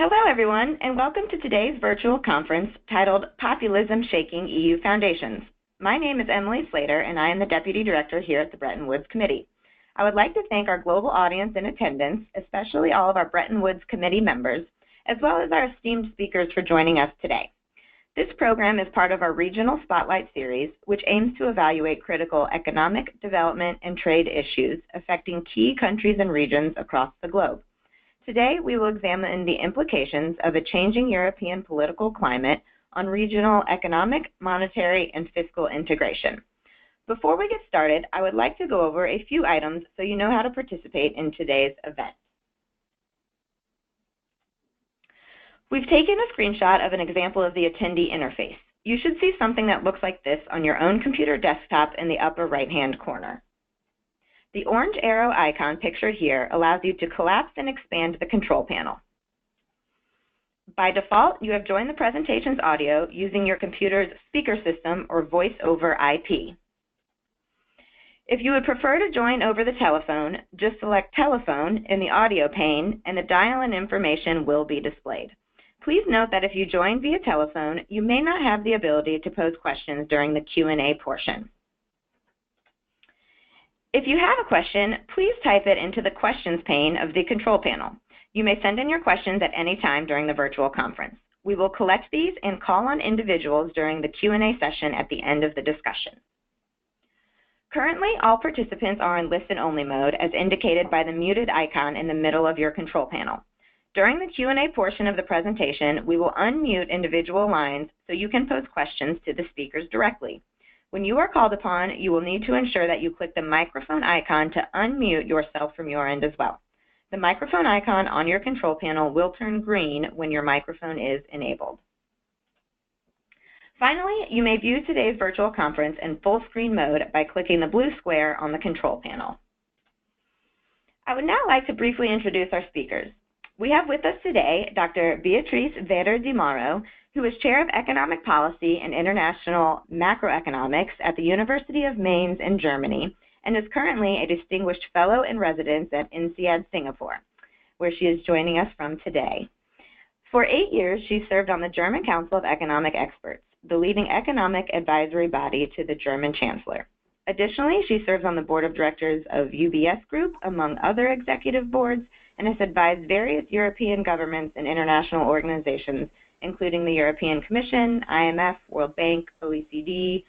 Hello, everyone, and welcome to today's virtual conference titled Populism Shaking EU Foundations. My name is Emily Slater, and I am the Deputy Director here at the Bretton Woods Committee. I would like to thank our global audience in attendance, especially all of our Bretton Woods Committee members, as well as our esteemed speakers for joining us today. This program is part of our Regional Spotlight Series, which aims to evaluate critical economic, development, and trade issues affecting key countries and regions across the globe. Today, we will examine the implications of a changing European political climate on regional economic, monetary, and fiscal integration. Before we get started, I would like to go over a few items so you know how to participate in today's event. We've taken a screenshot of an example of the Attendee Interface. You should see something that looks like this on your own computer desktop in the upper right-hand corner. The orange arrow icon pictured here allows you to collapse and expand the control panel. By default, you have joined the presentation's audio using your computer's speaker system or voice over IP. If you would prefer to join over the telephone, just select Telephone in the audio pane and the dial-in information will be displayed. Please note that if you join via telephone, you may not have the ability to pose questions during the Q&A portion. If you have a question, please type it into the questions pane of the control panel. You may send in your questions at any time during the virtual conference. We will collect these and call on individuals during the Q&A session at the end of the discussion. Currently, all participants are in listen-only mode as indicated by the muted icon in the middle of your control panel. During the Q&A portion of the presentation, we will unmute individual lines so you can pose questions to the speakers directly. When you are called upon, you will need to ensure that you click the microphone icon to unmute yourself from your end as well. The microphone icon on your control panel will turn green when your microphone is enabled. Finally, you may view today's virtual conference in full screen mode by clicking the blue square on the control panel. I would now like to briefly introduce our speakers. We have with us today Dr. Beatrice Weder de Mauro, who is Chair of Economic Policy and International Macroeconomics at the University of Mainz in Germany, and is currently a Distinguished Fellow in Residence at INSEAD, Singapore, where she is joining us from today. For 8 years, she served on the German Council of Economic Experts, the leading economic advisory body to the German Chancellor. Additionally, she serves on the Board of Directors of UBS Group, among other executive boards, and has advised various European governments and international organizations, including the European Commission, IMF, World Bank, OECD,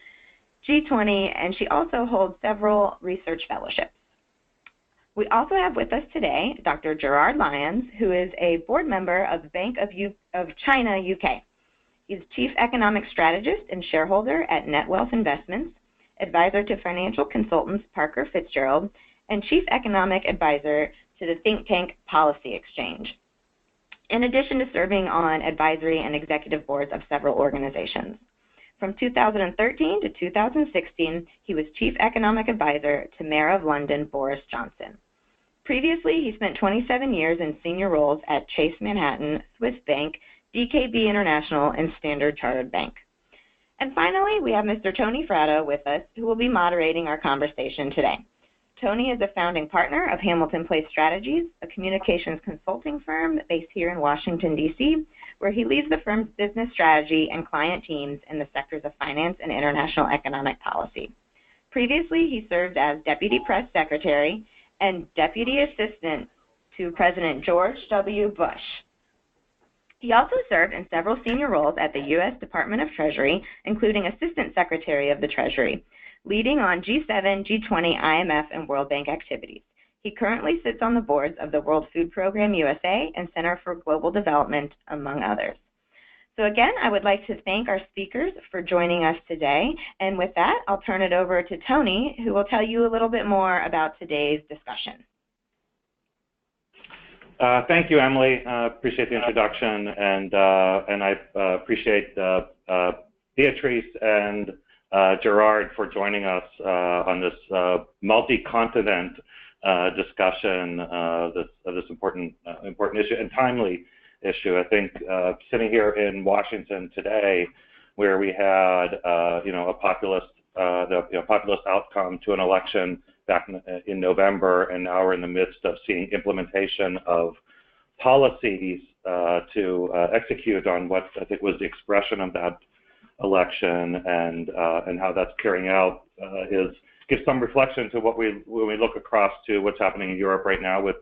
G20, and she also holds several research fellowships. We also have with us today Dr. Gerard Lyons, who is a board member of the Bank of China, UK. He's Chief Economic Strategist and shareholder at Netwealth Investments, advisor to financial consultants Parker Fitzgerald, and Chief Economic Advisor to the think tank Policy Exchange, in addition to serving on advisory and executive boards of several organizations. From 2013 to 2016, he was Chief Economic Advisor to Mayor of London, Boris Johnson. Previously, he spent 27 years in senior roles at Chase Manhattan, Swiss Bank, DKB International, and Standard Chartered Bank. And finally, we have Mr. Tony Fratto with us, who will be moderating our conversation today. Tony is a founding partner of Hamilton Place Strategies, a communications consulting firm based here in Washington, D.C., where he leads the firm's business strategy and client teams in the sectors of finance and international economic policy. Previously, he served as Deputy Press Secretary and Deputy Assistant to President George W. Bush. He also served in several senior roles at the U.S. Department of Treasury, including Assistant Secretary of the Treasury, leading on G7, G20, IMF, and World Bank activities. He currently sits on the boards of the World Food Program USA and Center for Global Development, among others. So again, I would like to thank our speakers for joining us today. And with that, I'll turn it over to Tony, who will tell you a little bit more about today's discussion. Thank you, Emily. Appreciate the introduction, and I appreciate Beatrice and Gerard for joining us on this multi-continent discussion of this important issue and timely issue. I think sitting here in Washington today, where we had a populist outcome to an election back in November, and now we're in the midst of seeing implementation of policies to execute on what I think was the expression of that election, and how that's carrying out gives some reflection to when we look across to what's happening in Europe right now with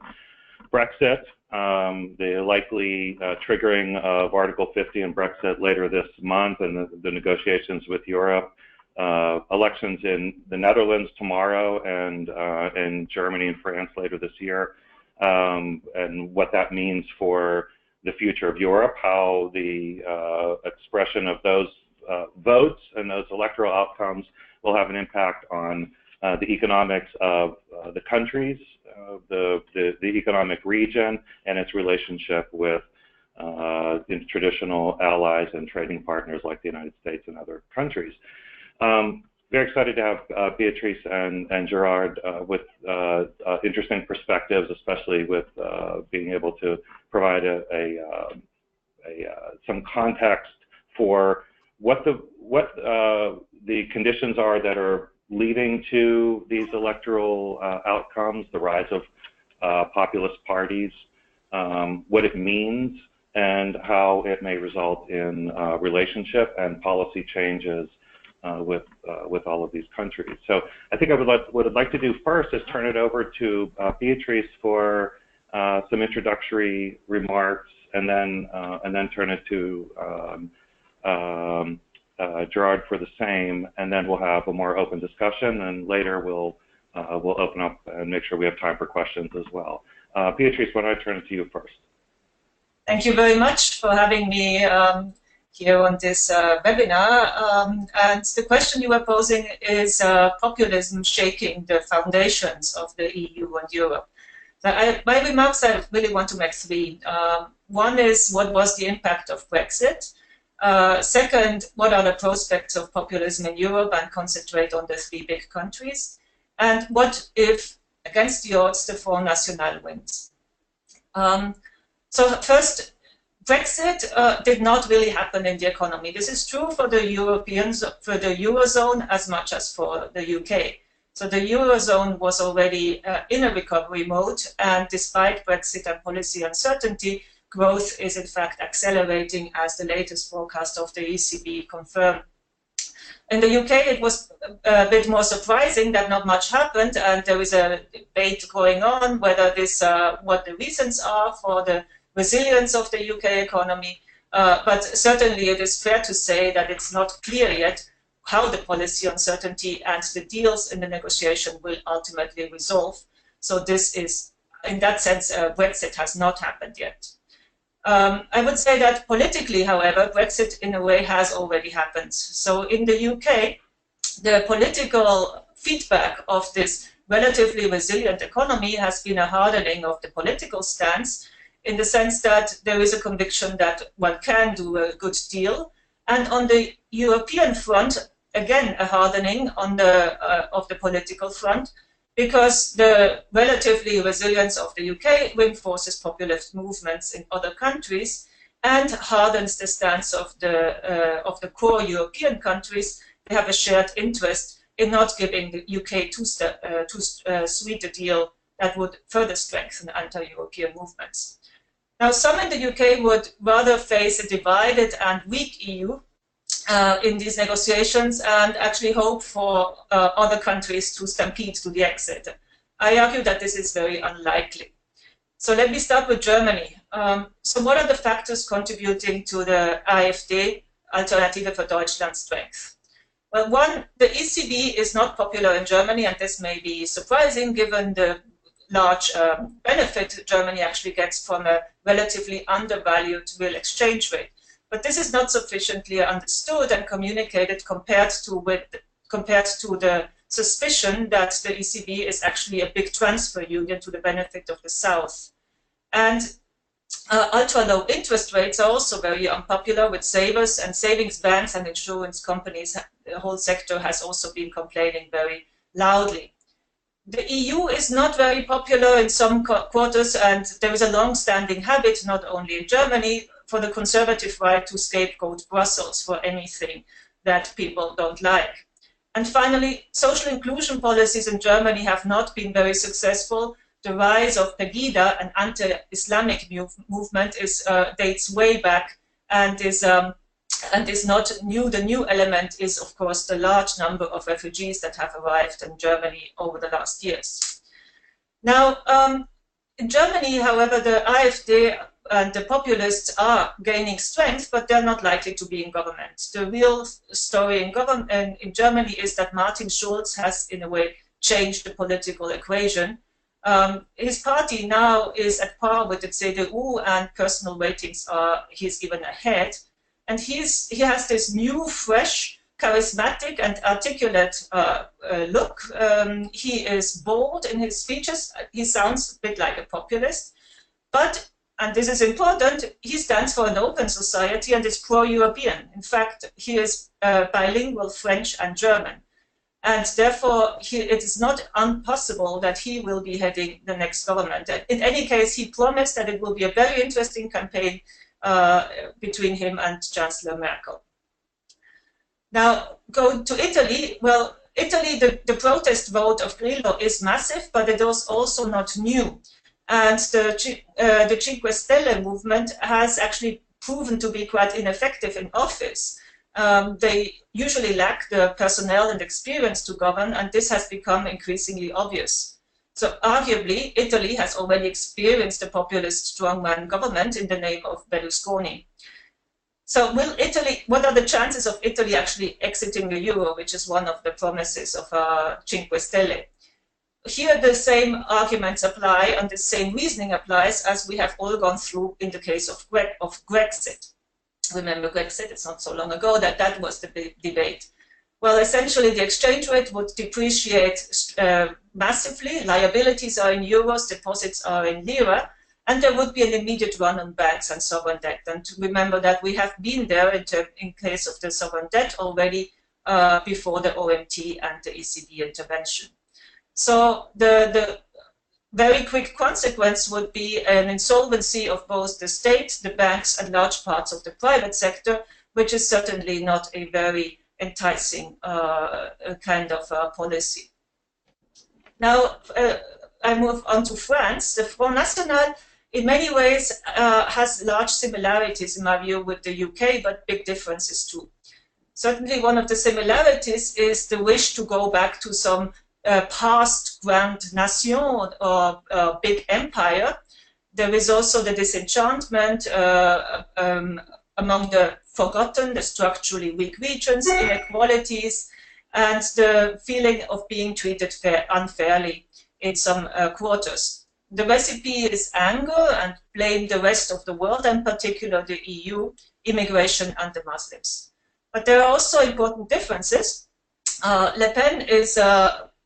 Brexit, the likely triggering of Article 50 in Brexit later this month, and the negotiations with Europe, elections in the Netherlands tomorrow, and in Germany and France later this year, and what that means for the future of Europe, how the expression of those votes and those electoral outcomes will have an impact on the economics of the countries, the economic region, and its relationship with traditional allies and trading partners like the United States and other countries. Very excited to have Beatrice and Gerard with interesting perspectives, especially with being able to provide some context for what the conditions are that are leading to these electoral outcomes, the rise of populist parties, what it means, and how it may result in relationship and policy changes with all of these countries. So I think what I'd like to do first is turn it over to Beatrice for some introductory remarks, and then turn it to Gerard for the same, and then we'll have a more open discussion, and later we'll open up and make sure we have time for questions as well. Beatrice, why don't I turn it to you first? Thank you very much for having me here on this webinar. And the question you were posing is populism shaking the foundations of the EU and Europe. So my remarks, I really want to make three. One is, what was the impact of Brexit? Second, what are the prospects of populism in Europe, and concentrate on the three big countries? And what if, against the odds, the Front National wins? So first, Brexit did not really happen in the economy. This is true for the Europeans, for the Eurozone, as much as for the UK. So the Eurozone was already in a recovery mode, and despite Brexit and policy uncertainty, growth is in fact accelerating, as the latest forecast of the ECB confirmed. In the UK, it was a bit more surprising that not much happened, and there is a debate going on whether this, what the reasons are for the resilience of the UK economy. But certainly it is fair to say that it's not clear yet how the policy uncertainty and the deals in the negotiation will ultimately resolve. So this is, in that sense, Brexit has not happened yet. I would say that politically, however, Brexit in a way has already happened. So in the UK, the political feedback of this relatively resilient economy has been a hardening of the political stance, in the sense that there is a conviction that one can do a good deal. And on the European front, again, a hardening on of the political front, because the relatively resilience of the UK reinforces populist movements in other countries and hardens the stance of the core European countries. They have a shared interest in not giving the UK too sweet a deal that would further strengthen anti-European movements. Now, some in the UK would rather face a divided and weak EU in these negotiations, and actually hope for other countries to stampede to the exit. I argue that this is very unlikely. So let me start with Germany. So what are the factors contributing to the AfD, Alternative für Deutschland, strength? Well, one, the ECB is not popular in Germany, and this may be surprising given the large benefit Germany actually gets from a relatively undervalued real exchange rate. But this is not sufficiently understood and communicated compared to the suspicion that the ECB is actually a big transfer union to the benefit of the South. And ultra-low interest rates are also very unpopular with savers and savings banks and insurance companies. The whole sector has also been complaining very loudly. The EU is not very popular in some quarters, and there is a long-standing habit, not only in Germany, for the conservative right to scapegoat Brussels for anything that people don't like. And finally, social inclusion policies in Germany have not been very successful. the rise of Pegida, an anti-Islamic movement, dates way back and is not new. The new element is, of course, the large number of refugees that have arrived in Germany over the last years. Now, in Germany, however, the AfD and the populists are gaining strength, but they're not likely to be in government. The real story in Germany is that Martin Schulz has, in a way, changed the political equation. His party now is at par with the CDU, and personal ratings he's even ahead. And he has this new, fresh, charismatic and articulate look. He is bold in his speeches. He sounds a bit like a populist, but, and this is important, he stands for an open society and is pro-European. In fact, he is bilingual French and German. And therefore, it is not impossible that he will be heading the next government. In any case, he promised that it will be a very interesting campaign between him and Chancellor Merkel. Now, going to Italy, well, Italy, the protest vote of Grillo is massive, but it is also not new. And the Cinque Stelle movement has actually proven to be quite ineffective in office. They usually lack the personnel and experience to govern, and this has become increasingly obvious. So arguably, Italy has already experienced a populist strongman government in the name of Berlusconi. So what are the chances of Italy actually exiting the euro, which is one of the promises of Cinque Stelle? Here the same arguments apply and the same reasoning applies as we have all gone through in the case of Brexit. Remember Brexit, it's not so long ago that was the big debate. Well, essentially the exchange rate would depreciate massively, liabilities are in euros, deposits are in lira, and there would be an immediate run on banks and sovereign debt. And remember that we have been there in case of the sovereign debt already before the OMT and the ECB intervention. So the very quick consequence would be an insolvency of both the state, the banks, and large parts of the private sector, which is certainly not a very enticing kind of policy. Now, I move on to France. The Front National, in many ways, has large similarities, in my view, with the UK, but big differences too. Certainly, one of the similarities is the wish to go back to some past grand nation or big empire. There is also the disenchantment among the forgotten, the structurally weak regions, inequalities, and the feeling of being treated unfairly in some quarters. The recipe is anger and blame the rest of the world, and particularly the EU, immigration, and the Muslims. But there are also important differences. Le Pen is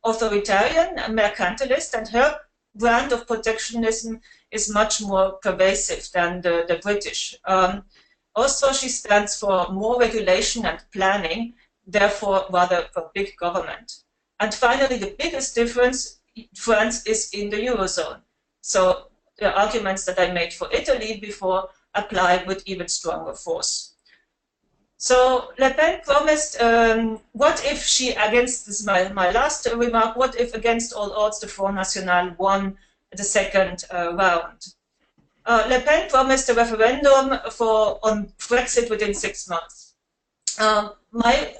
authoritarian and mercantilist, and her brand of protectionism is much more pervasive than the British. Also, she stands for more regulation and planning, therefore rather for big government. And finally, the biggest difference, France is in the Eurozone. So the arguments that I made for Italy before apply with even stronger force. So Le Pen promised, what if she, against this my last remark, what if against all odds the Front National won the second round? Le Pen promised a referendum on Brexit within 6 months. My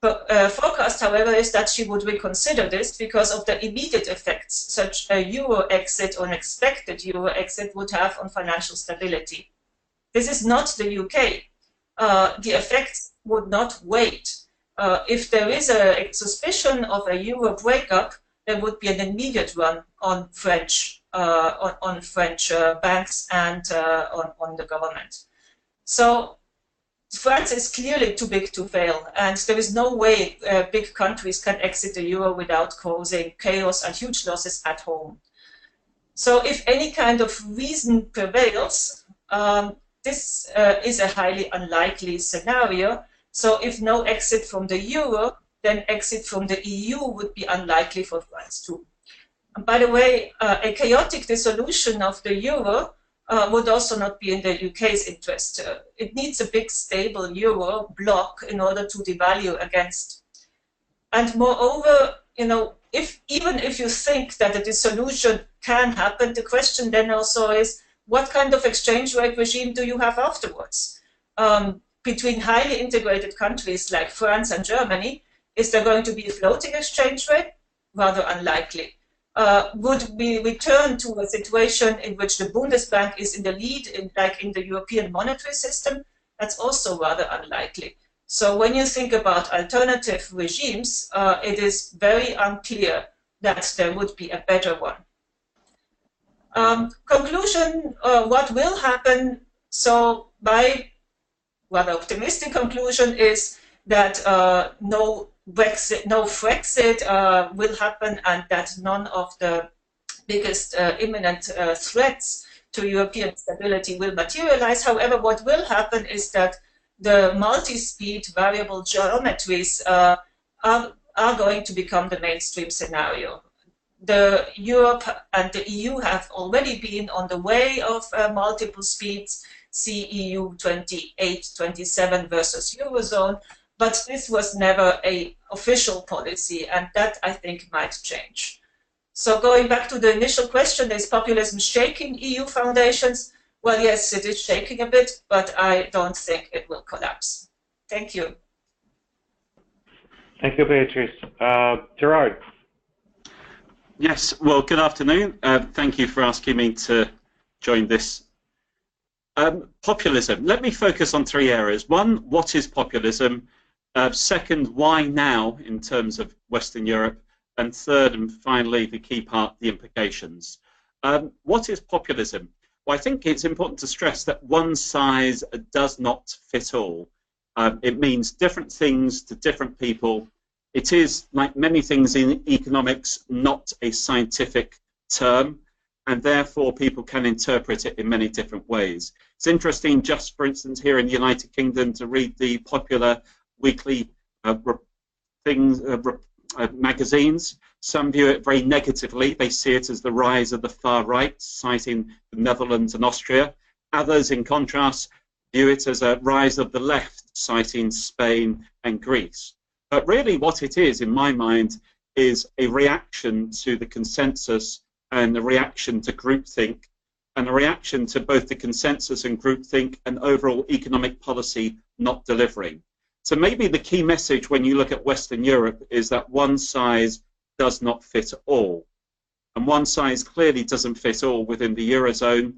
forecast, however, is that she would reconsider this because of the immediate effects such a euro exit or an expected euro exit would have on financial stability. This is not the UK. The effects would not wait. If there is a suspicion of a euro breakup, there would be an immediate run on French banks and on the government. So France is clearly too big to fail, and there is no way big countries can exit the euro without causing chaos and huge losses at home. So if any kind of reason prevails, this is a highly unlikely scenario. So if no exit from the euro, then exit from the EU would be unlikely for France too. And by the way, a chaotic dissolution of the euro would also not be in the UK's interest. It needs a big, stable euro bloc in order to devalue against. And moreover, you know, even if you think that a dissolution can happen, the question then also is, what kind of exchange rate regime do you have afterwards? Between highly integrated countries like France and Germany, is there going to be a floating exchange rate? Rather unlikely. Would we return to a situation in which the Bundesbank is in the lead, like in the European monetary system? That's also rather unlikely. So when you think about alternative regimes, it is very unclear that there would be a better one. Conclusion, what will happen? So my rather optimistic conclusion is that no Frexit will happen, and that none of the biggest imminent threats to European stability will materialize. However, what will happen is that the multi-speed variable geometries are going to become the mainstream scenario. Europe and the EU have already been on the way of multiple speeds, see EU 28, 27 versus Eurozone, but this was never an official policy, and that, I think, might change. So going back to the initial question, is populism shaking EU foundations? Well, yes, it is shaking a bit, but I don't think it will collapse. Thank you. Thank you, Beatrice. Gerard. Yes, well, good afternoon. Thank you for asking me to join this. Populism. Let me focus on three areas. One, what is populism? Second, why now in terms of Western Europe? And third, and finally, the key part, the implications. What is populism? Well, I think it's important to stress that one size does not fit all. It means different things to different people. It is, like many things in economics, not a scientific term, and therefore people can interpret it in many different ways. It's interesting, just for instance, here in the United Kingdom, to read the popular weekly magazines. Some view it very negatively. They see it as the rise of the far right, citing the Netherlands and Austria. Others, in contrast, view it as a rise of the left, citing Spain and Greece. But really what it is, in my mind, is a reaction to the consensus and a reaction to groupthink, and a reaction to both the consensus and groupthink and overall economic policy not delivering. So maybe the key message when you look at Western Europe is that one size does not fit all. And one size clearly doesn't fit all within the Eurozone.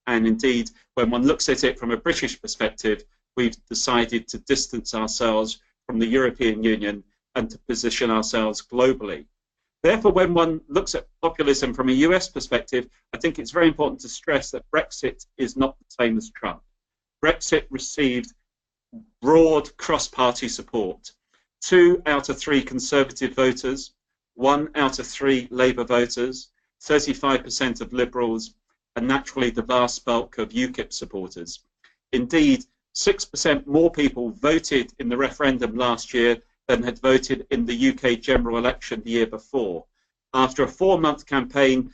And indeed, when one looks at it from a British perspective, we've decided to distance ourselves from the European Union and to position ourselves globally. Therefore, when one looks at populism from a US perspective, I think it's very important to stress that Brexit is not the same as Trump. Brexit received broad cross-party support. 2 out of 3 Conservative voters, 1 out of 3 Labour voters, 35% of Liberals, and naturally the vast bulk of UKIP supporters. Indeed, 6% more people voted in the referendum last year than had voted in the UK general election the year before. After a 4-month campaign,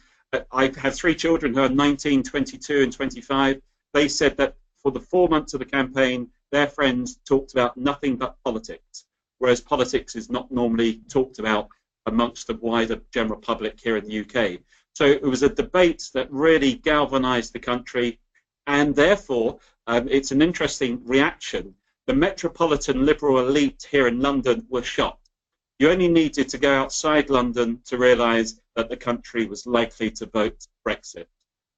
I have 3 children who are 19, 22 and 25. They said that for the 4 months of the campaign, their friends talked about nothing but politics, whereas politics is not normally talked about amongst the wider general public here in the UK. So it was a debate that really galvanised the country, and therefore it's an interesting reaction. The metropolitan liberal elite here in London were shocked. You only needed to go outside London to realise that the country was likely to vote Brexit.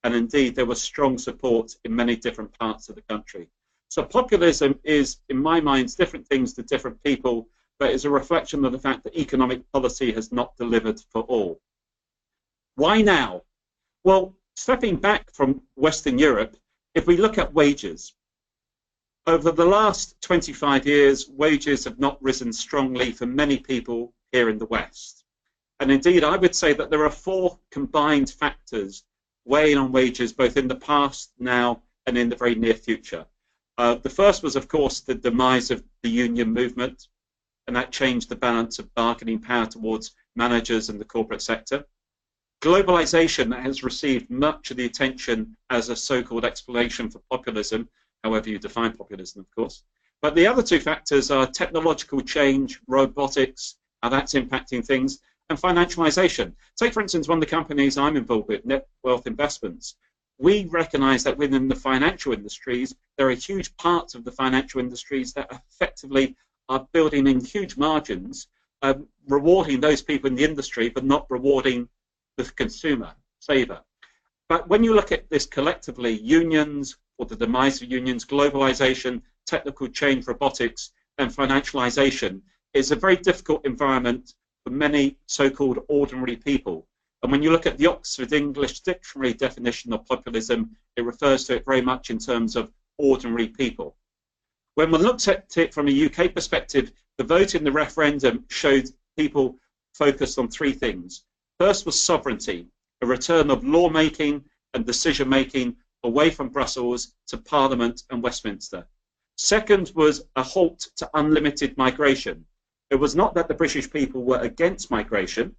And indeed, there was strong support in many different parts of the country. So populism is, in my mind, different things to different people, but is a reflection of the fact that economic policy has not delivered for all. Why now? Well, stepping back from Western Europe, if we look at wages, over the last 25 years, wages have not risen strongly for many people here in the West. And indeed, I would say that there are 4 combined factors weighing on wages, both in the past, now, and in the very near future. The first was, of course, the demise of the union movement, and that changed the balance of bargaining power towards managers and the corporate sector. Globalization has received much of the attention as a so-called explanation for populism, however you define populism, of course. But the other 2 factors are technological change, robotics, how that's impacting things, and financialization. Take, for instance, one of the companies I'm involved with, Netwealth Investments. We recognize that within the financial industries, there are huge parts of the financial industries that effectively are building in huge margins, rewarding those people in the industry, but not rewarding the consumer, saver. But when you look at this collectively, unions, or the demise of unions, globalization, technical change, robotics, and financialization is a very difficult environment for many so-called ordinary people. And when you look at the Oxford English Dictionary definition of populism, it refers to it very much in terms of ordinary people. When one looks at it from a UK perspective, the vote in the referendum showed people focused on three things. First was sovereignty, a return of lawmaking and decision-making away from Brussels to Parliament and Westminster. Second was a halt to unlimited migration. It was not that the British people were against migration.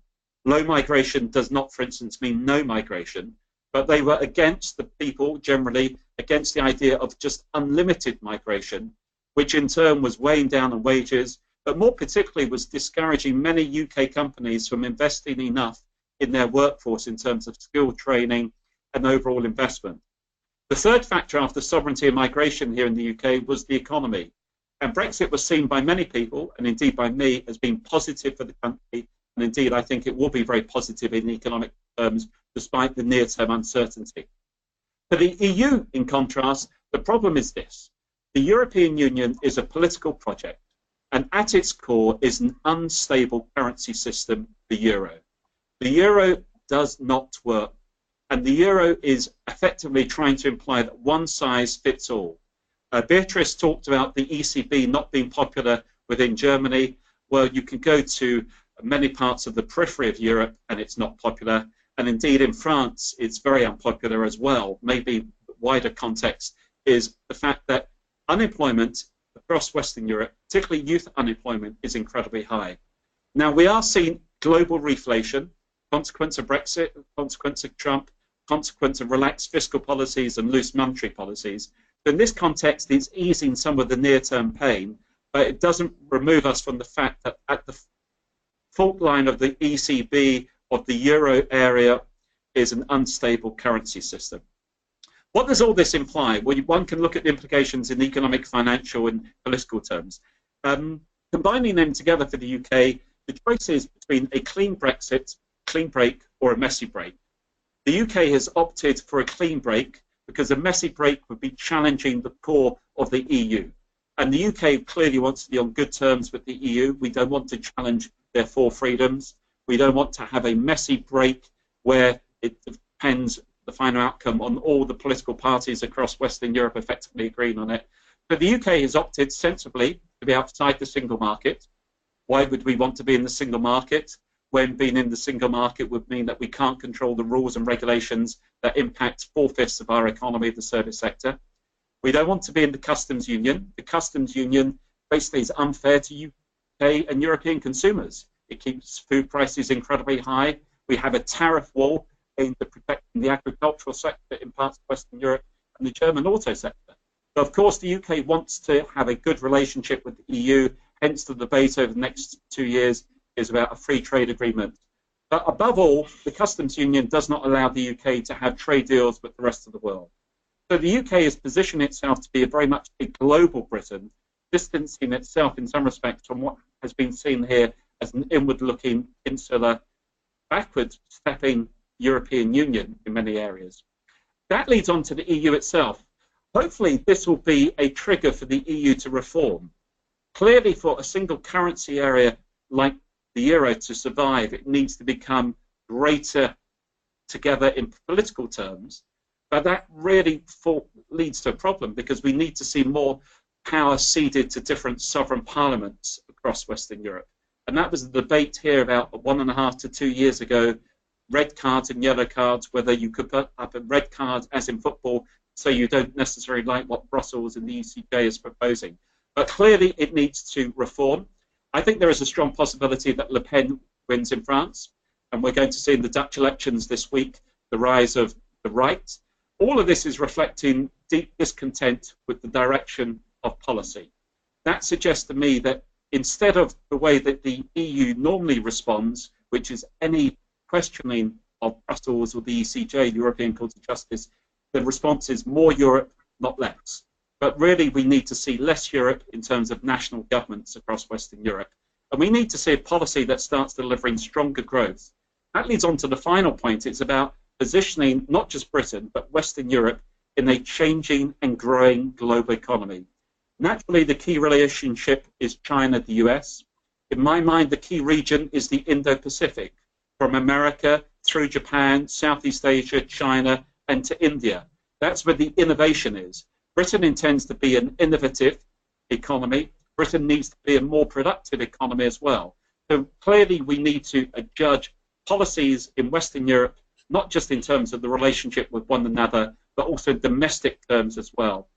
Low migration does not, for instance, mean no migration, but they were against the people, generally, against the idea of just unlimited migration, which in turn was weighing down on wages, but more particularly was discouraging many UK companies from investing enough in their workforce in terms of skill training and overall investment. The third factor after sovereignty and migration here in the UK was the economy. And Brexit was seen by many people, and indeed by me, as being positive for the country. And indeed, I think it will be very positive in economic terms, despite the near-term uncertainty. For the EU, in contrast, the problem is this. The European Union is a political project, and at its core is an unstable currency system, the euro. The euro does not work, and the euro is effectively trying to imply that one size fits all. Beatrice talked about the ECB not being popular within Germany. Well, you can go to many parts of the periphery of Europe and it's not popular, and indeed in France it's very unpopular as well. Maybe the wider context is the fact that unemployment across Western Europe, particularly youth unemployment, is incredibly high. Now we are seeing global reflation, consequence of Brexit, consequence of Trump, consequence of relaxed fiscal policies and loose monetary policies. So in this context, it's easing some of the near-term pain, but it doesn't remove us from the fact that at the fault line of the ECB, of the euro area, is an unstable currency system. What does all this imply? Well, one can look at the implications in economic, financial, and political terms. Combining them together for the UK, the choice is between a clean Brexit, clean break, or a messy break. The UK has opted for a clean break because a messy break would be challenging the core of the EU. And the UK clearly wants to be on good terms with the EU. We don't want to challenge their four freedoms. We don't want to have a messy break where it depends the final outcome on all the political parties across Western Europe effectively agreeing on it. But the UK has opted sensibly to be outside the single market. Why would we want to be in the single market when being in the single market would mean that we can't control the rules and regulations that impact 4/5 of our economy, the service sector? We don't want to be in the customs union. The customs union basically is unfair to UK and European consumers. It keeps food prices incredibly high. We have a tariff wall aimed at protecting the agricultural sector in parts of Western Europe and the German auto sector. But of course, the UK wants to have a good relationship with the EU, hence the debate over the next 2 years is about a free trade agreement. But above all, the customs union does not allow the UK to have trade deals with the rest of the world. So the UK has positioned itself to be very much a global Britain, distancing itself in some respects from what has been seen here as an inward-looking, insular, backward-stepping European Union in many areas. That leads on to the EU itself. Hopefully this will be a trigger for the EU to reform. Clearly for a single currency area like the euro to survive, it needs to become greater together in political terms, but that really leads to a problem because we need to see more power ceded to different sovereign parliaments across Western Europe. And that was the debate here about 1.5 to 2 years ago, red cards and yellow cards, whether you could put up a red card, as in football, so you don't necessarily like what Brussels and the ECJ is proposing. But clearly it needs to reform. I think there is a strong possibility that Le Pen wins in France, and we're going to see in the Dutch elections this week the rise of the right. All of this is reflecting deep discontent with the direction of policy. That suggests to me that instead of the way that the EU normally responds, which is any questioning of Brussels or the ECJ, the European Court of Justice, the response is more Europe, not less. But really, we need to see less Europe in terms of national governments across Western Europe. And we need to see a policy that starts delivering stronger growth. That leads on to the final point. It's about positioning not just Britain, but Western Europe in a changing and growing global economy. Naturally, the key relationship is China, the US. In my mind, the key region is the Indo-Pacific, from America through Japan, Southeast Asia, China, and to India. That's where the innovation is. Britain intends to be an innovative economy. Britain needs to be a more productive economy as well. So clearly we need to judge policies in Western Europe, not just in terms of the relationship with one another, but also domestic terms as well.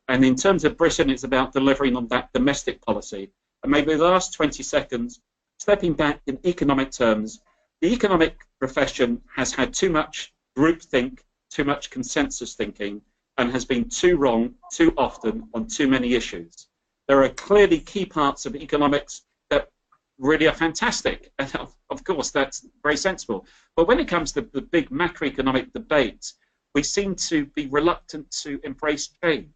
And in terms of Britain, it's about delivering on that domestic policy. And maybe the last 20 seconds, stepping back in economic terms, the economic profession has had too much groupthink, too much consensus thinking, and has been too wrong too often on too many issues. There are clearly key parts of economics that really are fantastic, and of course that's very sensible. But when it comes to the big macroeconomic debate, we seem to be reluctant to embrace change.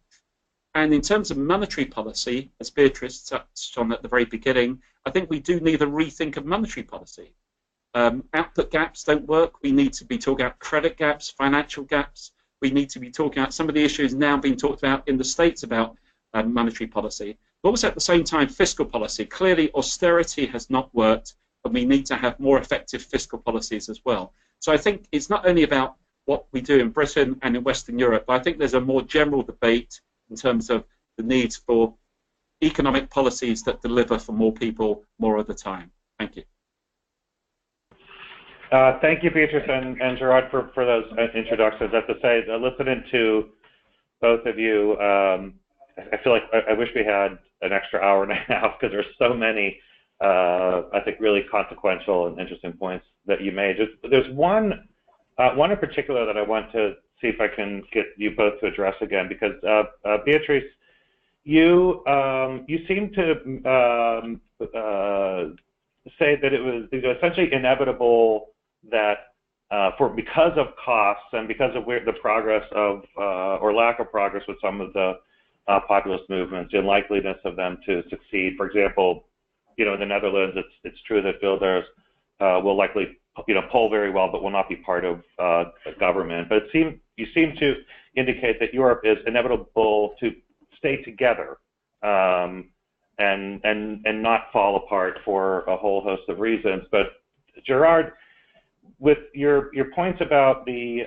And in terms of monetary policy, as Beatrice touched on at the very beginning, I think we do need a rethink of monetary policy. Output gaps don't work. We need to be talking about credit gaps, financial gaps. We need to be talking about some of the issues now being talked about in the States about monetary policy. But also at the same time, fiscal policy. Clearly, austerity has not worked, and we need to have more effective fiscal policies as well. So I think it's not only about what we do in Britain and in Western Europe, but I think there's a more general debate in terms of the need for economic policies that deliver for more people more of the time. Thank you. Thank you, Beatrice and Gerard, for those introductions. I have to say, listening to both of you, I feel like I wish we had an extra hour and a half because there's so many, I think, really consequential and interesting points that you made. There's one in particular that I want to see if I can get you both to address again, because Beatrice, you seem to say that it was essentially inevitable that because of costs and because of the progress of or lack of progress with some of the populist movements, the unlikeliness of them to succeed. For example, in the Netherlands, it's true that builders will likely poll very well, but will not be part of government. But you seem to indicate that Europe is inevitable to stay together and not fall apart for a whole host of reasons. But Gerard, with your points about the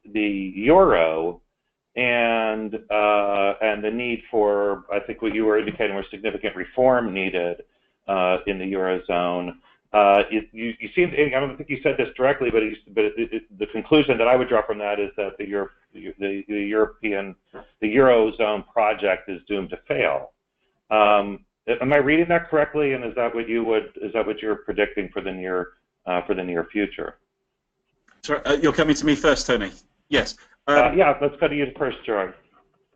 euro and the need for, I think what you were indicating was significant reform needed in the eurozone. You seem, I don't think you said this directly, but the conclusion that I would draw from that is that the eurozone project is doomed to fail. Am I reading that correctly? And is that what you're predicting for the near future? Sorry, you're coming to me first, Tony. Yes. Yeah, let's go to you first, Gerard.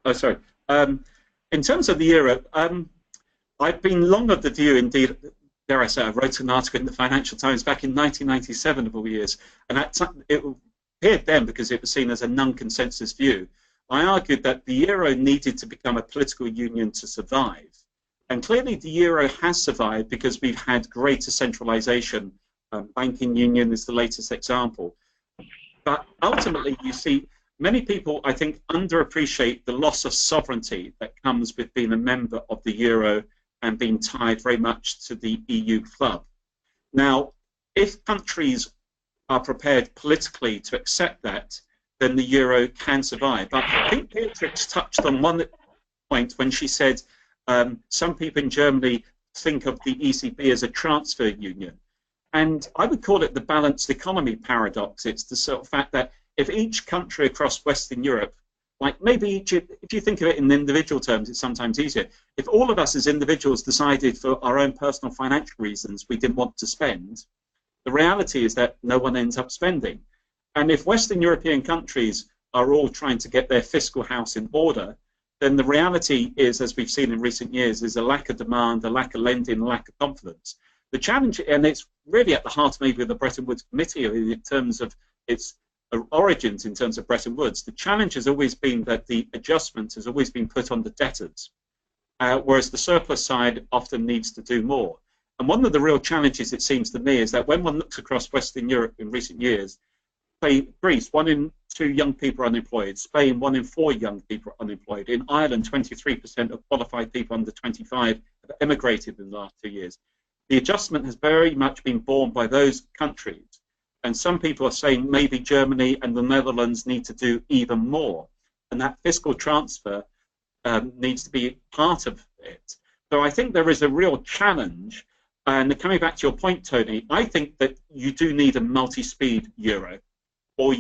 Oh, sorry. In terms of the euro, I've been long of the view, indeed, dare I say, I wrote an article in the Financial Times back in 1997 of all years, and it appeared then because it was seen as a non-consensus view. I argued that the euro needed to become a political union to survive. And clearly the euro has survived because we've had greater centralization. Banking union is the latest example. But ultimately, you see, many people, I think, underappreciate the loss of sovereignty that comes with being a member of the euro and being tied very much to the EU club. Now, if countries are prepared politically to accept that, then the euro can survive. But I think Beatrice touched on one point when she said some people in Germany think of the ECB as a transfer union. And I would call it the balanced economy paradox. It's the sort of fact that if each country across Western Europe, like maybe if you think of it in individual terms, it's sometimes easier. If all of us as individuals decided for our own personal financial reasons we didn't want to spend, the reality is that no one ends up spending. And if Western European countries are all trying to get their fiscal house in order, then the reality is, as we've seen in recent years, is a lack of demand, a lack of lending, a lack of confidence. The challenge, and it's really at the heart maybe of the Bretton Woods Committee in terms of its origins in terms of Bretton Woods, the challenge has always been that the adjustment has always been put on the debtors, whereas the surplus side often needs to do more. And one of the real challenges, it seems to me, is that when one looks across Western Europe in recent years, say Greece, 1 in 2 young people are unemployed, Spain, 1 in 4 young people are unemployed, in Ireland, 23% of qualified people under 25 have emigrated in the last 2 years. The adjustment has very much been borne by those countries. And some people are saying maybe Germany and the Netherlands need to do even more. And that fiscal transfer needs to be part of it. So I think there is a real challenge. And coming back to your point, Tony, I think that you do need a multi-speed euro, or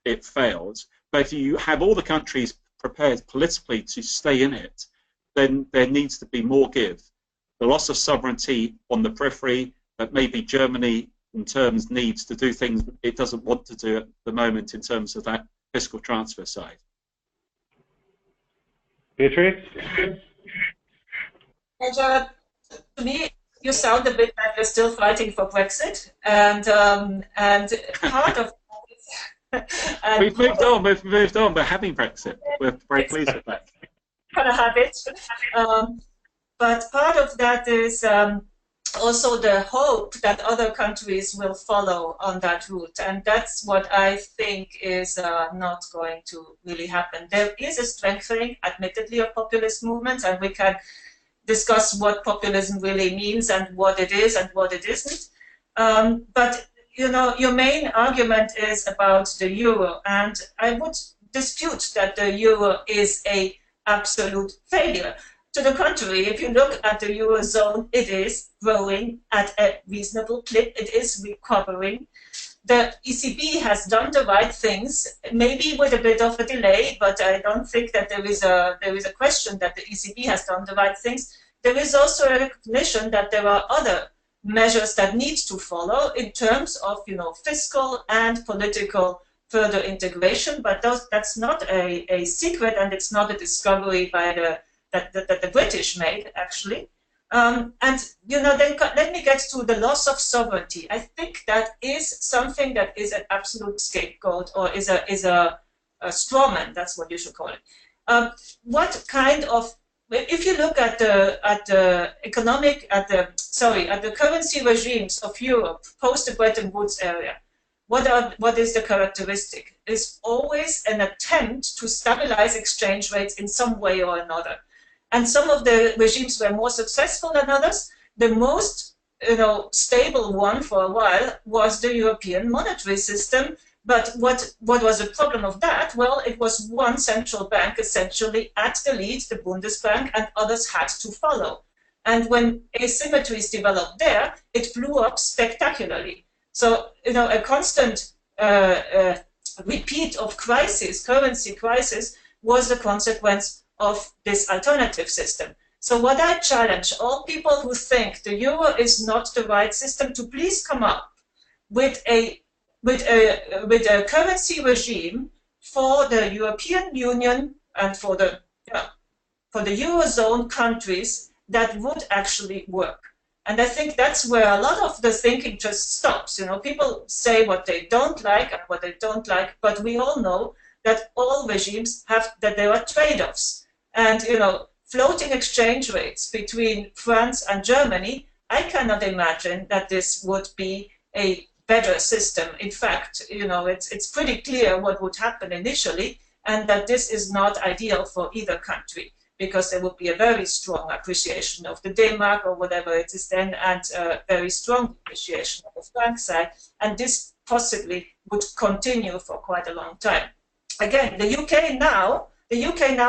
it fails. But if you have all the countries prepared politically to stay in it, then there needs to be more give. The loss of sovereignty on the periphery, that maybe Germany in terms needs to do things it doesn't want to do at the moment in terms of that fiscal transfer side. Beatrice? Gerard, to me, you sound a bit like you're still fighting for Brexit, and part of and we've moved on. We're having Brexit. We're very pleased with that. Kind of habit, but part of that is also the hope that other countries will follow on that route, and that's what I think is not going to really happen. There is a strengthening, admittedly, of populist movements, and we can discuss what populism really means and what it is and what it isn't. But you know, your main argument is about the euro, and I would dispute that the euro is an absolute failure. To the contrary, if you look at the Eurozone, it is growing at a reasonable clip. It is recovering. The ECB has done the right things, maybe with a bit of a delay, but I don't think that there is a question that the ECB has done the right things. There is also a recognition that there are other measures that need to follow in terms of, you know, fiscal and political further integration. But that's not a secret, and it's not a discovery by that the British made, actually. And, you know, then let me get to the loss of sovereignty. I think that is something that is an absolute scapegoat, or is a straw man, that's what you should call it. What kind of, if you look at the currency regimes of Europe post the Bretton Woods area, what is the characteristic? It's always an attempt to stabilize exchange rates in some way or another. And some of the regimes were more successful than others. The most, you know, stable one for a while was the European monetary system. But what was the problem of that? Well, it was one central bank essentially at the lead, the Bundesbank, and others had to follow. And when asymmetries developed there, it blew up spectacularly. So, you know, a constant repeat of crisis, currency crisis, was the consequence of this alternative system. So what I challenge all people who think the euro is not the right system to please come up with a currency regime for the European Union and for the Eurozone countries that would actually work. And I think that's where a lot of the thinking just stops. You know, people say what they don't like and what they don't like, but we all know that all regimes have, that there are trade-offs. And, you know, floating exchange rates between France and Germany, I cannot imagine that this would be a better system. In fact, you know, it's pretty clear what would happen initially, and that this is not ideal for either country, because there would be a very strong appreciation of the D-mark or whatever it is then, and a very strong appreciation of the franc side, and this possibly would continue for quite a long time. Again, the UK now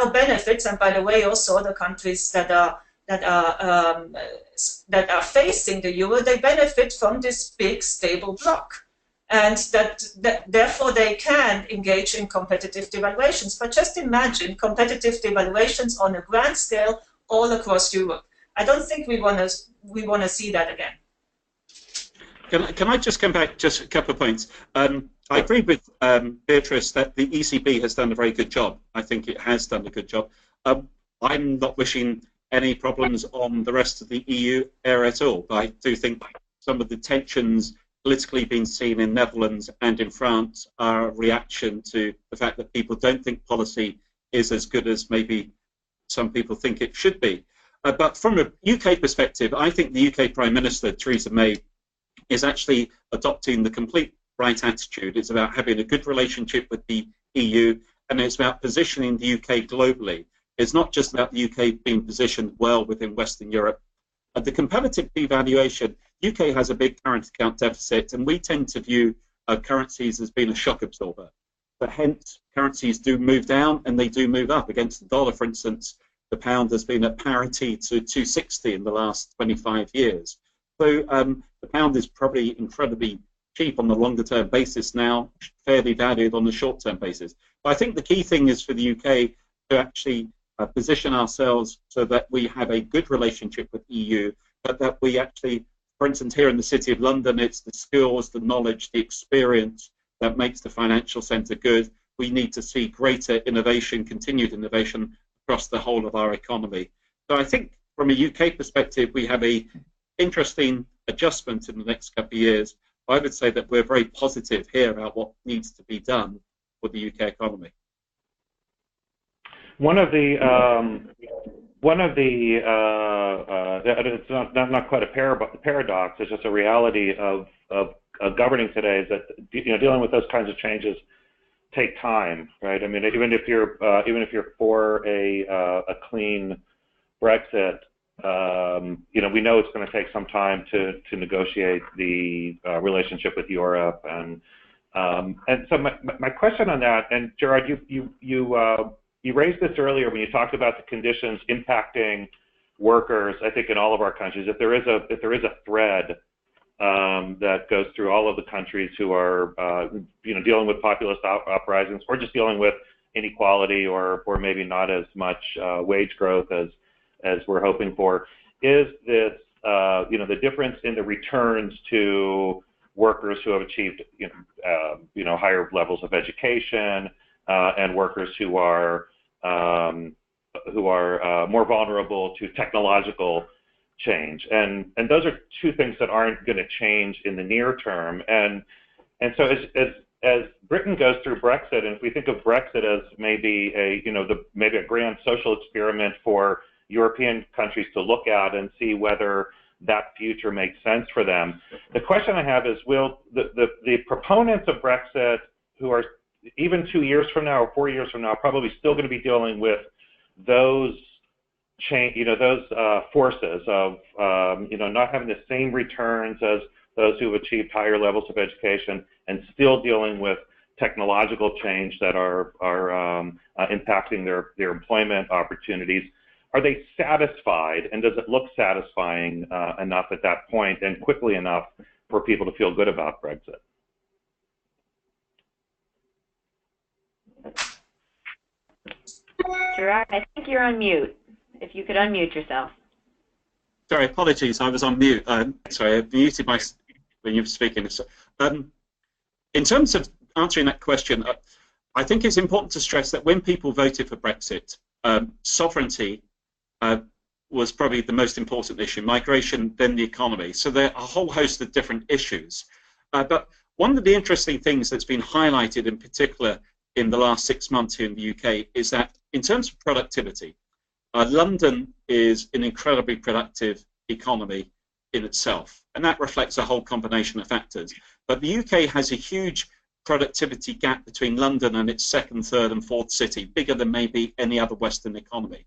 benefits, and by the way, also the countries that are facing the euro, they benefit from this big stable bloc, and that therefore they can engage in competitive devaluations. But just imagine competitive devaluations on a grand scale all across Europe. I don't think we want to see that again. Can I just come back just a couple of points? I agree with Beatrice that the ECB has done a very good job. I think it has done a good job. I'm not wishing any problems on the rest of the EU area at all. I do think some of the tensions politically being seen in Netherlands and in France are a reaction to the fact that people don't think policy is as good as maybe some people think it should be. But from a UK perspective, I think the UK Prime Minister, Theresa May, is actually adopting the complete right attitude. It's about having a good relationship with the EU, and it's about positioning the UK globally. It's not just about the UK being positioned well within Western Europe. The comparative devaluation, UK has a big current account deficit, and we tend to view currencies as being a shock absorber. But hence, currencies do move down and they do move up. Against the dollar, for instance, the pound has been at parity to 260 in the last 25 years. So the pound is probably incredibly cheap on the longer term basis now, fairly valued on the short term basis. But I think the key thing is for the UK to actually position ourselves so that we have a good relationship with the EU, but that we actually, for instance, here in the City of London, it's the skills, the knowledge, the experience that makes the financial centre good. We need to see greater innovation, continued innovation across the whole of our economy. So I think from a UK perspective, we have a interesting adjustment in the next couple of years. I would say that we're very positive here about what needs to be done for the UK economy. One of the it's not quite a paradox. It's just a reality of governing today is that dealing with those kinds of changes take time, right? I mean, even if you're for a clean Brexit, we know it's going to take some time to negotiate the relationship with Europe, and so my question on that, and Gerard, you raised this earlier when you talked about the conditions impacting workers. I think in all of our countries, if there is a thread that goes through all of the countries who are dealing with populist uprisings, or just dealing with inequality, or maybe not as much wage growth as we're hoping for, is this the difference in the returns to workers who have achieved higher levels of education, and workers who are more vulnerable to technological change, and those are two things that aren't going to change in the near term. And so as Britain goes through Brexit, and if we think of Brexit as maybe a grand social experiment for European countries to look at and see whether that future makes sense for them, the question I have is, will the proponents of Brexit, who are even 2 years from now or 4 years from now probably still going to be dealing with those forces of not having the same returns as those who have achieved higher levels of education, and still dealing with technological change that are impacting their employment opportunities. Are they satisfied, and does it look satisfying enough at that point and quickly enough for people to feel good about Brexit? Gerard, I think you're on mute. If you could unmute yourself. Sorry, apologies, I was on mute. Sorry, I muted my when you were speaking. In terms of answering that question, I think it's important to stress that when people voted for Brexit, sovereignty was probably the most important issue, migration, then the economy. So there are a whole host of different issues. But one of the interesting things that's been highlighted in particular in the last 6 months here in the UK is that in terms of productivity, London is an incredibly productive economy in itself, and that reflects a whole combination of factors. But the UK has a huge productivity gap between London and its second, third and fourth city, bigger than maybe any other Western economy.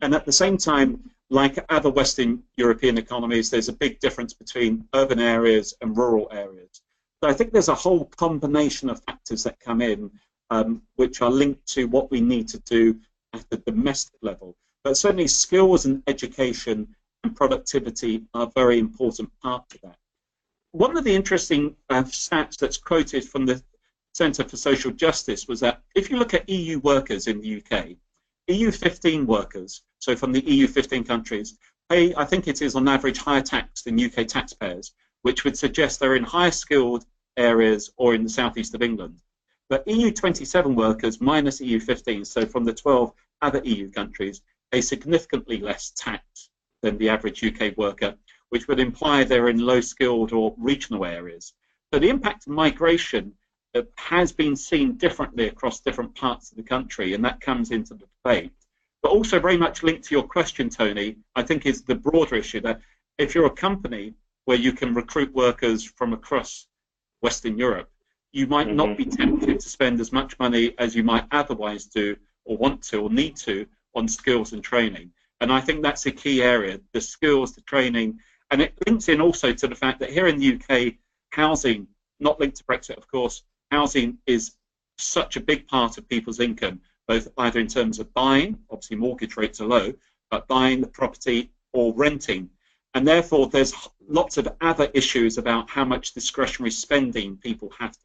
And at the same time, like other Western European economies, there's a big difference between urban areas and rural areas. So I think there's a whole combination of factors that come in which are linked to what we need to do at the domestic level. But certainly skills and education and productivity are very important parts of that. One of the interesting stats that's quoted from the Centre for Social Justice was that if you look at EU workers in the UK, EU 15 workers, so from the EU 15 countries, pay, I think it is on average, higher tax than UK taxpayers, which would suggest they're in higher skilled areas or in the southeast of England. But EU 27 workers minus EU 15, so from the 12 other EU countries, pay significantly less tax than the average UK worker, which would imply they're in low-skilled or regional areas. So the impact of migration has been seen differently across different parts of the country, and that comes into the debate. But also very much linked to your question, Tony, I think is the broader issue that if you're a company where you can recruit workers from across Western Europe, you might not be tempted to spend as much money as you might otherwise do or want to or need to on skills and training. And I think that's a key area, the skills, the training, and it links in also to the fact that here in the UK, housing, not linked to Brexit, of course, housing is such a big part of people's income, both either in terms of buying, obviously mortgage rates are low, but buying the property or renting. And therefore, there's lots of other issues about how much discretionary spending people have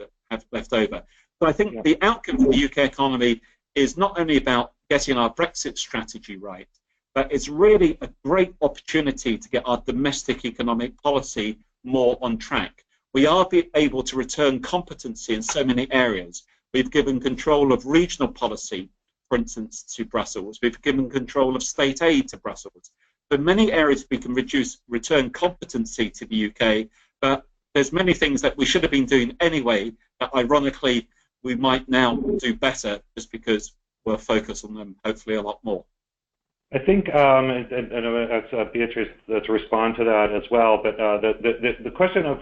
left over. So I think the outcome for the UK economy is not only about getting our Brexit strategy right, but it's really a great opportunity to get our domestic economic policy more on track. We are able to return competency in so many areas. We've given control of regional policy, for instance, to Brussels. We've given control of state aid to Brussels. For many areas, we can return competency to the UK, but there's many things that we should have been doing anyway that, ironically, we might now do better just because we're focused on them, hopefully, a lot more. I think, and as Beatrice to respond to that as well, but the question of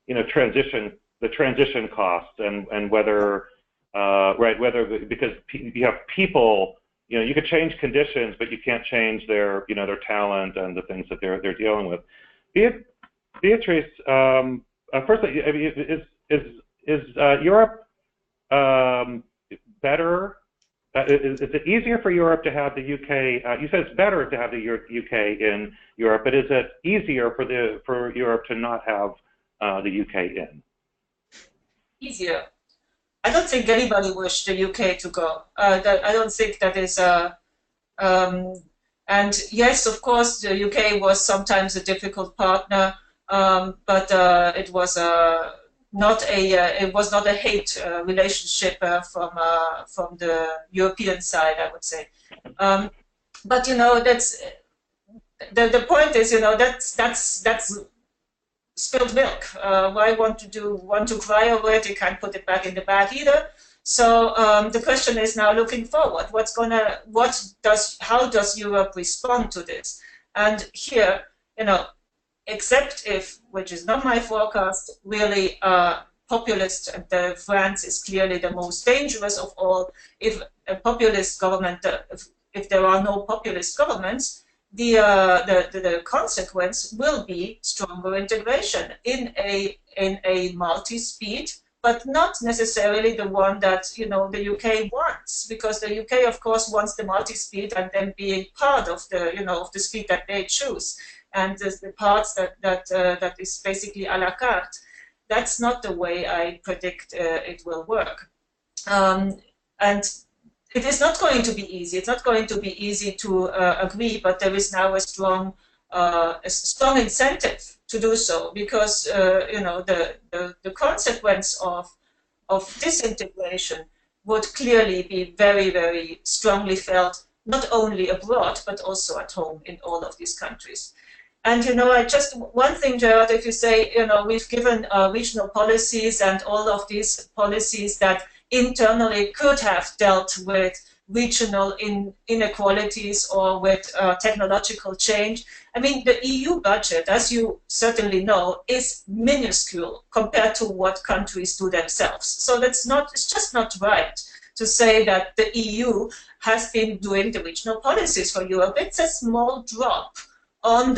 you know, the transition costs and whether because you have people, you know, you could change conditions, but you can't change their, you know, their talent and the things that they're dealing with. Beatrice, firstly, I mean, is Europe better? Is it easier for Europe to have the UK? You said it's better to have the UK in Europe, but is it easier for Europe to not have the UK in? Easier. I don't think anybody wished the UK to go. I don't think that is and yes, of course, the UK was sometimes a difficult partner, but it was not a hate relationship from the European side, I would say. But you know, that's the point is, you know, that's spilled milk. Why want to cry over it? You can't put it back in the bag either. So the question is now, looking forward, how does Europe respond to this? And here, you know, except if, which is not my forecast, really populist, and France is clearly the most dangerous of all. If a populist government, if there are no populist governments, the consequence will be stronger integration in a multi-speed, but not necessarily the one that, you know, the UK wants, because the UK, of course, wants the multi-speed and then being part of the, you know, of the speed that they choose, and the parts that is basically a la carte. That's not the way I predict it will work, and it is not going to be easy. It's not going to be easy to agree, but there is now a strong incentive to do so, because you know, the consequence of disintegration would clearly be very, very strongly felt, not only abroad but also at home in all of these countries. And you know, one thing, Gerard, if you say, you know, we've given regional policies and all of these policies that internally could have dealt with regional inequalities or with technological change. I mean, the EU budget, as you certainly know, is minuscule compared to what countries do themselves. So it's just not right to say that the EU has been doing the regional policies for Europe. It's a small drop on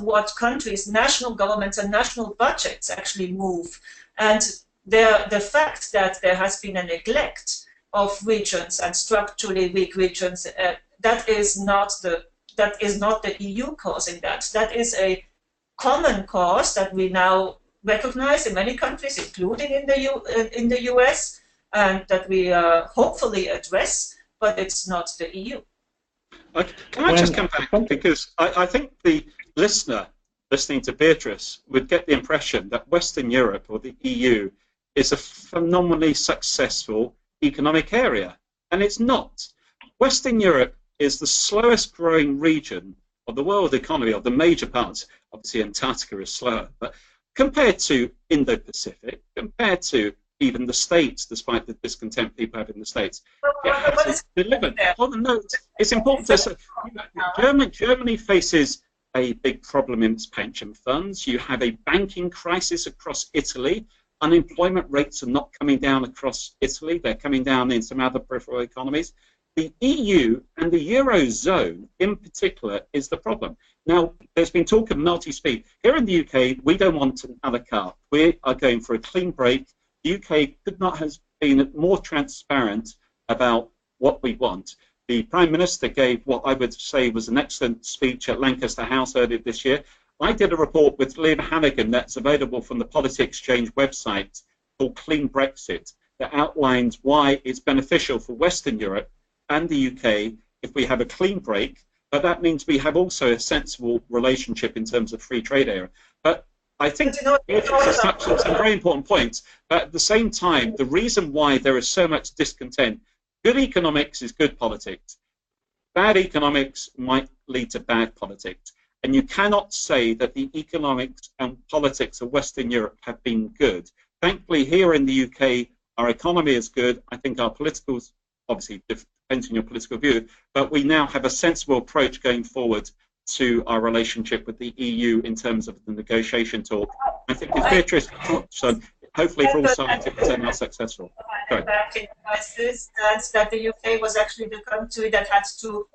what countries, national governments and national budgets actually move. And the fact that there has been a neglect of regions and structurally weak regions, that is not the EU causing that. That is a common cause that we now recognize in many countries, including in the US, and that we hopefully address, but it's not the EU. Can I just come back, because I think the listener listening to Beatrice would get the impression that Western Europe or the EU is a phenomenally successful economic area, and it's not. Western Europe is the slowest growing region of the world economy, of the major parts. Obviously, Antarctica is slower, but compared to Indo-Pacific, compared to even the States, despite the discontent people have in the States, it hasn't delivered. No, it's important to say, Germany faces a big problem in its pension funds. You have a banking crisis across Italy. Unemployment rates are not coming down across Italy. They're coming down in some other peripheral economies. The EU and the Eurozone in particular is the problem. Now, there's been talk of multi-speed. Here in the UK, we don't want another car. We are going for a clean break. The UK could not have been more transparent about what we want. The Prime Minister gave what I would say was an excellent speech at Lancaster House earlier this year. I did a report with Liam Hannigan that's available from the Policy Exchange website called Clean Brexit that outlines why it's beneficial for Western Europe and the UK if we have a clean break, but that means we have also a sensible relationship in terms of free trade area. But I think Beatrice touched on some very important points, but at the same time, the reason why there is so much discontent, good economics is good politics. Bad economics might lead to bad politics. And you cannot say that the economics and politics of Western Europe have been good. Thankfully, here in the UK, our economy is good. I think our politicals, obviously, depends on your political view, but we now have a sensible approach going forward to our relationship with the EU in terms of the negotiation talk. I think as Beatrice touched on, hopefully for all sides it will turn out successful. Banking crisis, that the UK was actually the country that had to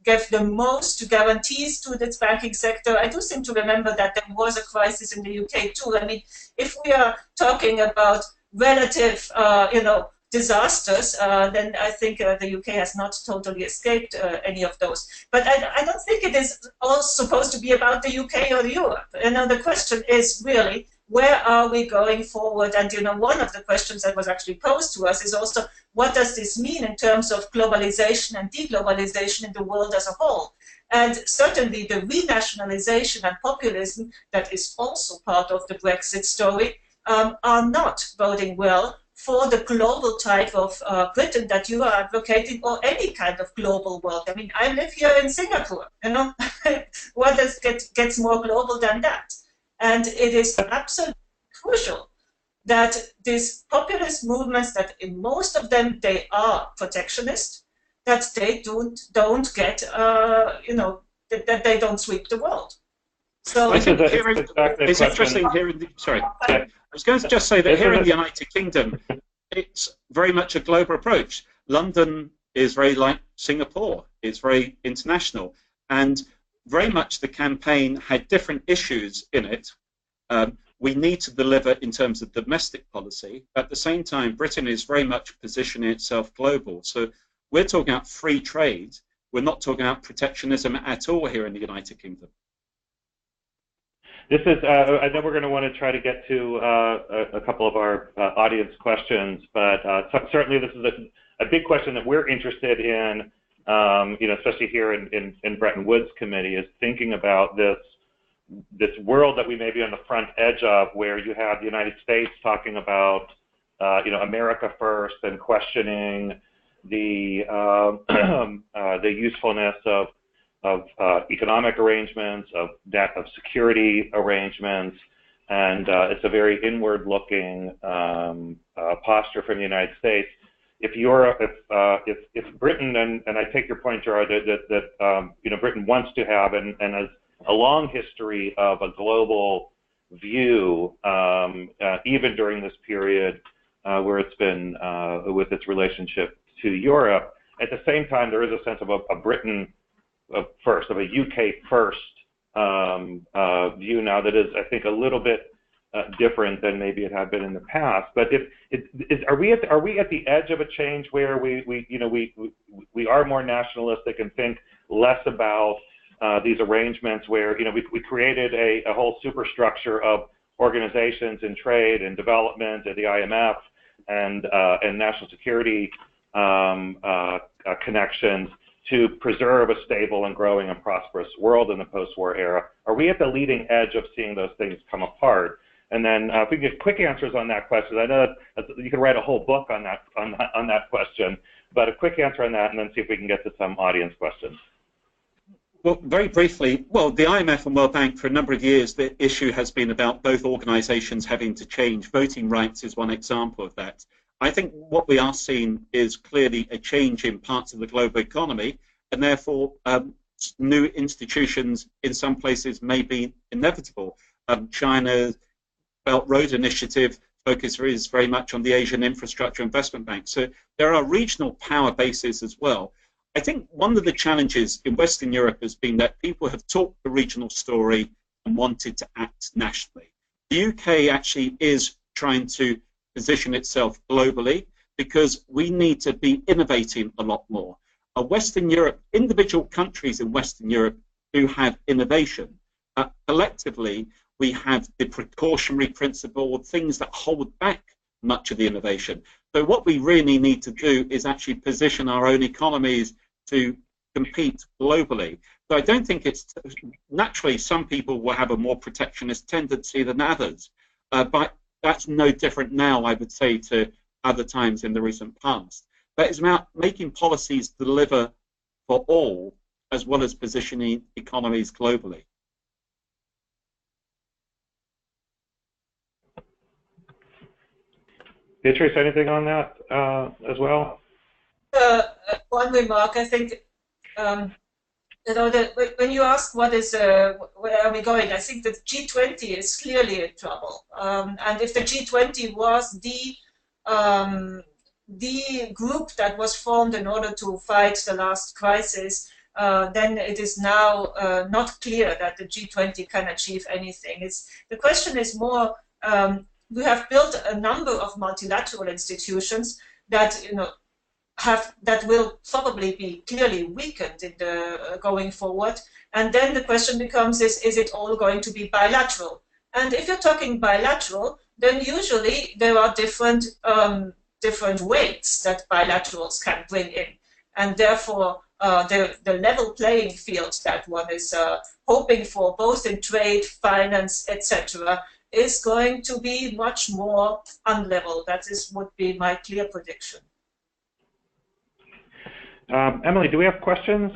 give the most guarantees to its banking sector. I do seem to remember that there was a crisis in the UK too. I mean, if we are talking about relative, disasters, then I think the UK has not totally escaped any of those. But I don't think it is all supposed to be about the UK or Europe. The question is really, where are we going forward? And one of the questions that was actually posed to us is also, what does this mean in terms of globalization and deglobalization in the world as a whole? And certainly the renationalization and populism that is also part of the Brexit story are not boding well for the global type of Britain that you are advocating, or any kind of global world. I mean, I live here in Singapore, what gets more global than that? And it is absolutely crucial that these populist movements, that in most of them they are protectionist, that they don't get, that they don't sweep the world. So I think it's interesting here in the, sorry, I was going to just say that here in the United Kingdom, it's very much a global approach. London is very like Singapore. It's very international. And very much the campaign had different issues in it. We need to deliver in terms of domestic policy. At the same time, Britain is very much positioning itself global. So we're talking about free trade. We're not talking about protectionism at all here in the United Kingdom. This is, I know we're going to want to try to get to a couple of our audience questions, but certainly this is a big question that we're interested in, especially here in Bretton Woods Committee, is thinking about this world that we may be on the front edge of, where you have the United States talking about, America first, and questioning the usefulness of economic arrangements, of security arrangements, and it's a very inward-looking posture from the United States. If Britain, and I take your point, Gerard, that Britain wants to have and has a long history of a global view, even during this period where it's been with its relationship to Europe. At the same time, there is a sense of a Britain first, of a UK first view now that is, I think, a little bit different than maybe it had been in the past. But are we at the edge of a change where we are more nationalistic and think less about these arrangements, where we created a whole superstructure of organizations in trade and development at the IMF and national security connections to preserve a stable and growing and prosperous world in the post-war era? Are we at the leading edge of seeing those things come apart? And then if we can get quick answers on that question, I know that you could write a whole book on that question. but a quick answer on that, and then see if we can get to some audience questions. Well, very briefly, well, the IMF and World Bank, for a number of years, the issue has been about both organizations having to change. Voting rights is one example of that. I think what we are seeing is clearly a change in parts of the global economy, and therefore new institutions in some places may be inevitable. China's Belt Road Initiative focus is very much on the Asian Infrastructure Investment Bank. So there are regional power bases as well. I think one of the challenges in Western Europe has been that people have talked the regional story and wanted to act nationally. The UK actually is trying to position itself globally because we need to be innovating a lot more. Western Europe, individual countries in Western Europe do have innovation. Collectively, we have the precautionary principle, things that hold back much of the innovation. So what we really need to do is actually position our own economies to compete globally. So I don't think it's, naturally some people will have a more protectionist tendency than others, but that's no different now, I would say, to other times in the recent past. But it's about making policies deliver for all, as well as positioning economies globally. Beatrice, anything on that as well? One remark, I think, you know, when you ask what is, where are we going, I think that G20 is clearly in trouble. And if the G20 was the group that was formed in order to fight the last crisis, then it is now not clear that the G20 can achieve anything. The question is more, we have built a number of multilateral institutions that, you know, that will probably be clearly weakened in the going forward. And then the question becomes, is it all going to be bilateral? And if you're talking bilateral, then usually there are different weights that bilaterals can bring in. And therefore, the level playing field that one is hoping for, both in trade, finance, etc., is going to be much more unlevel. That would be my clear prediction. Emily, do we have questions?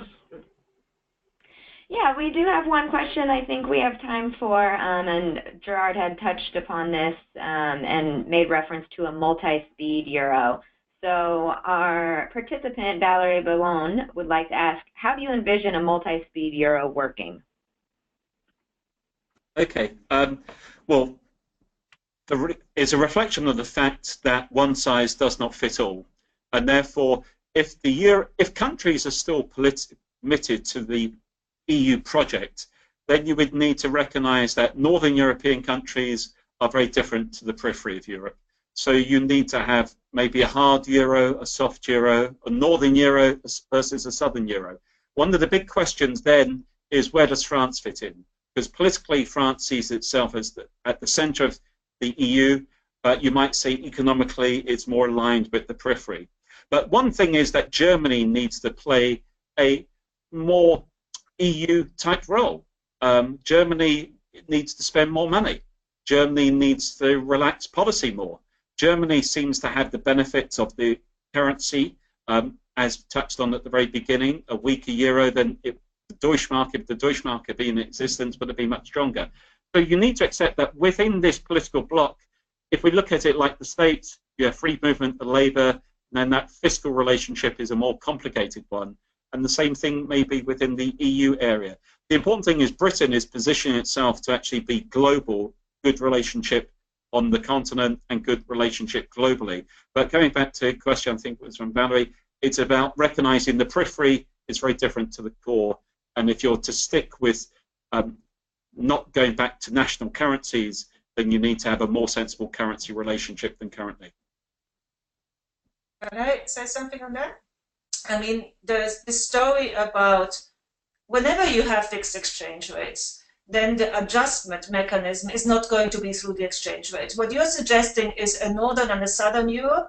Yeah, we do have one question I think we have time for, and Gerard had touched upon this and made reference to a multi-speed Euro. So our participant, Valerie Bellon, would like to ask, how do you envision a multi-speed Euro working? Okay, well, it's a reflection of the fact that one size does not fit all, and therefore, if countries are still committed to the EU project, then you would need to recognise that Northern European countries are very different to the periphery of Europe. So you need to have maybe a hard Euro, a soft Euro, a Northern Euro versus a Southern Euro. One of the big questions then is, where does France fit in? Because politically, France sees itself as at the centre of the EU, but you might say economically it's more aligned with the periphery. But one thing is that Germany needs to play a more EU-type role. Germany needs to spend more money. Germany needs to relax policy more. Germany seems to have the benefits of the currency, as touched on at the very beginning, a weaker euro than the Deutschmark. If the Deutschmark had been in existence, would have been much stronger. So you need to accept that within this political bloc, if we look at it like the States, you have free movement of labour, then that fiscal relationship is a more complicated one. And the same thing may be within the EU area. The important thing is Britain is positioning itself to actually be global, good relationship on the continent and good relationship globally. But going back to a question I think was from Valerie, it's about recognising the periphery is very different to the core. And if you're to stick with not going back to national currencies, then you need to have a more sensible currency relationship than currently. Can I say something on that? I mean, there's this story about whenever you have fixed exchange rates, then the adjustment mechanism is not going to be through the exchange rate. What you're suggesting is a northern and a southern euro.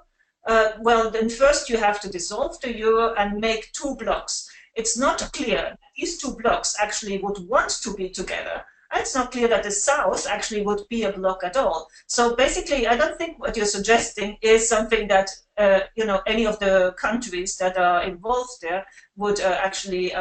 Well, then first you have to dissolve the euro and make two blocks. It's not clear these two blocks actually would want to be together. And it's not clear that the South actually would be a bloc at all. So basically, I don't think what you're suggesting is something that any of the countries that are involved there would actually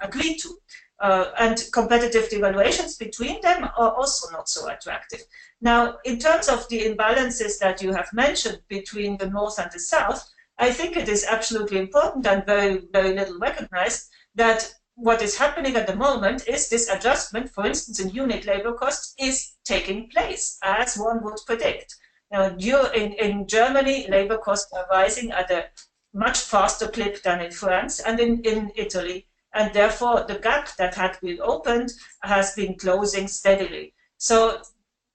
agree to. And competitive devaluations between them are also not so attractive. Now, in terms of the imbalances that you have mentioned between the North and the South, I think it is absolutely important and very, very little recognized that what is happening at the moment is this adjustment, for instance, in unit labor costs, is taking place, as one would predict. Now, in Germany, labor costs are rising at a much faster clip than in France and in Italy. And therefore, the gap that had been opened has been closing steadily. So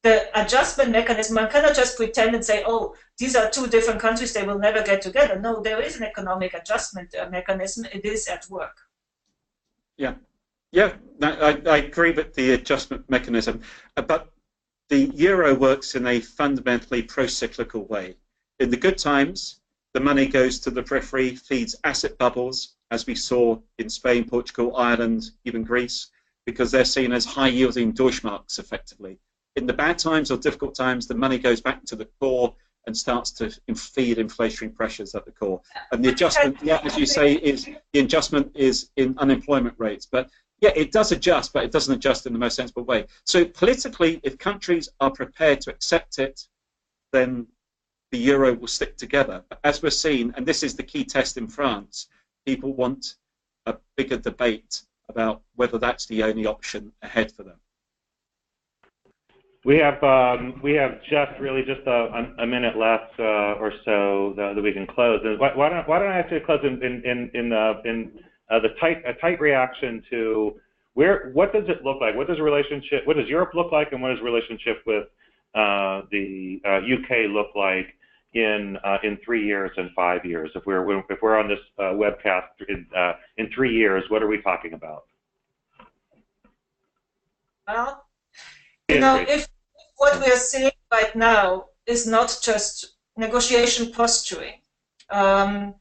the adjustment mechanism, one cannot just pretend and say, oh, these are two different countries, they will never get together. No, there is an economic adjustment mechanism. It is at work. Yeah, I agree with the adjustment mechanism, but the euro works in a fundamentally pro-cyclical way. In the good times, the money goes to the periphery, feeds asset bubbles, as we saw in Spain, Portugal, Ireland, even Greece, because they're seen as high-yielding Deutschmarks, effectively. In the bad times or difficult times, the money goes back to the core and starts to feed inflationary pressures at the core. And the adjustment, yeah, as you say, the adjustment is in unemployment rates. But yeah, it does adjust, but it doesn't adjust in the most sensible way. So politically, if countries are prepared to accept it, then the euro will stick together. But as we're seeing, and this is the key test in France, people want a bigger debate about whether that's the only option ahead for them. We have just a minute left or so that we can close. And why don't I actually close in the tight reaction to what does it look like? What does Europe look like, and what does relationship with the UK look like in 3 years and 5 years? If we're on this webcast in 3 years, what are we talking about? Well, if what we are seeing right now is not just negotiation posturing, and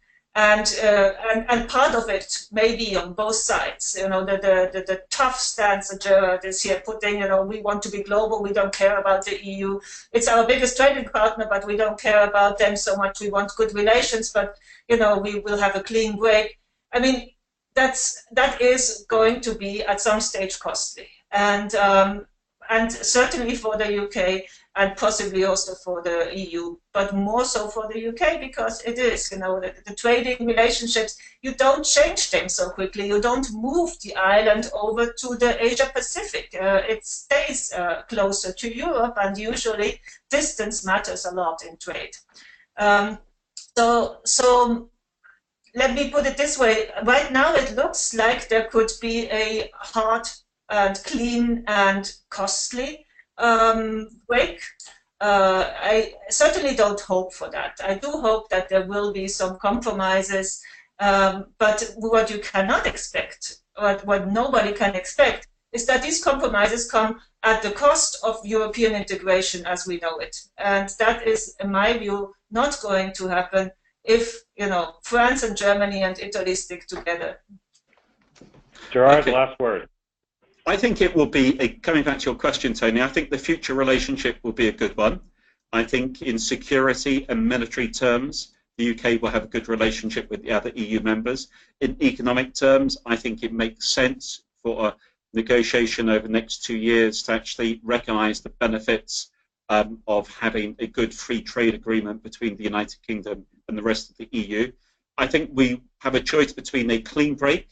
part of it may be on both sides. The tough stance that Gerard is here putting. We want to be global. We don't care about the EU. It's our biggest trading partner, but we don't care about them so much. We want good relations, but we will have a clean break. I mean, that is going to be at some stage costly, and certainly for the UK, and possibly also for the EU, but more so for the UK, because it is, the trading relationships, you don't change them so quickly. You don't move the island over to the Asia Pacific. It stays closer to Europe, and usually distance matters a lot in trade. So let me put it this way. Right now, it looks like there could be a hard and clean and costly break. I certainly don't hope for that. I do hope that there will be some compromises, but what you cannot expect, what nobody can expect, is that these compromises come at the cost of European integration as we know it. And that is, in my view, not going to happen if, France and Germany and Italy stick together. Gerard, last word. I think it will be, coming back to your question, Tony, I think the future relationship will be a good one. I think in security and military terms, the UK will have a good relationship with the other EU members. In economic terms, I think it makes sense for a negotiation over the next 2 years to actually recognise the benefits of having a good free trade agreement between the United Kingdom and the rest of the EU. I think we have a choice between a clean break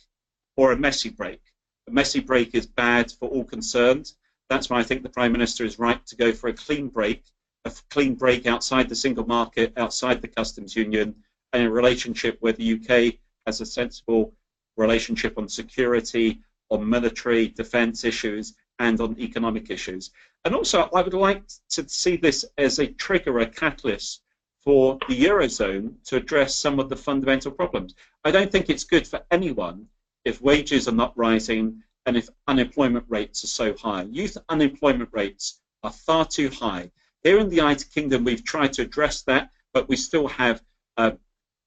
or a messy break. A messy break is bad for all concerned. That's why I think the Prime Minister is right to go for a clean break outside the single market, outside the customs union, and a relationship where the UK has a sensible relationship on security, on military defence issues, and on economic issues. And also, I would like to see this as a trigger, a catalyst for the Eurozone to address some of the fundamental problems. I don't think it's good for anyone if wages are not rising and if unemployment rates are so high. Youth unemployment rates are far too high. Here in the United Kingdom, we've tried to address that, but we still have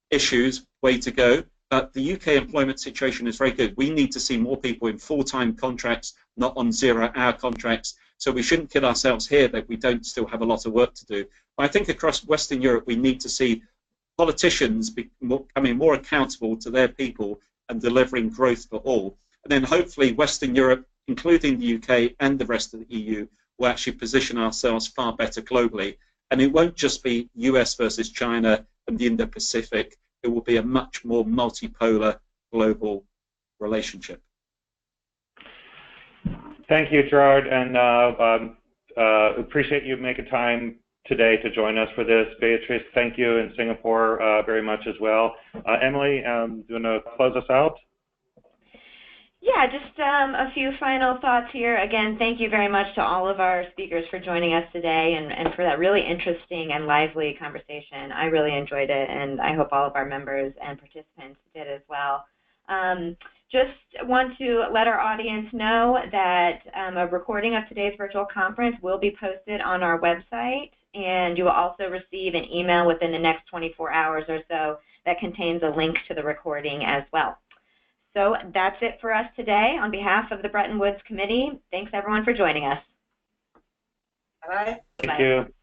issues, way to go. But the UK employment situation is very good. We need to see more people in full-time contracts, not on zero-hour contracts. So we shouldn't kid ourselves here that we don't still have a lot of work to do. But I think across Western Europe, we need to see politicians becoming more accountable to their people and delivering growth for all. And then hopefully Western Europe, including the UK and the rest of the EU, will actually position ourselves far better globally. And it won't just be US versus China and the Indo-Pacific. It will be a much more multipolar global relationship. Thank you, Gerard, and appreciate you making time today to join us for this. Beatrice, thank you in Singapore very much as well. Emily, do you want to close us out? Yeah, just a few final thoughts here. Again, thank you very much to all of our speakers for joining us today and for that really interesting and lively conversation. I really enjoyed it, and I hope all of our members and participants did as well. Just want to let our audience know that a recording of today's virtual conference will be posted on our website, and you will also receive an email within the next 24 hours or so that contains a link to the recording as well. So that's it for us today. On behalf of the Bretton Woods Committee, thanks everyone for joining us. Bye. Thank you.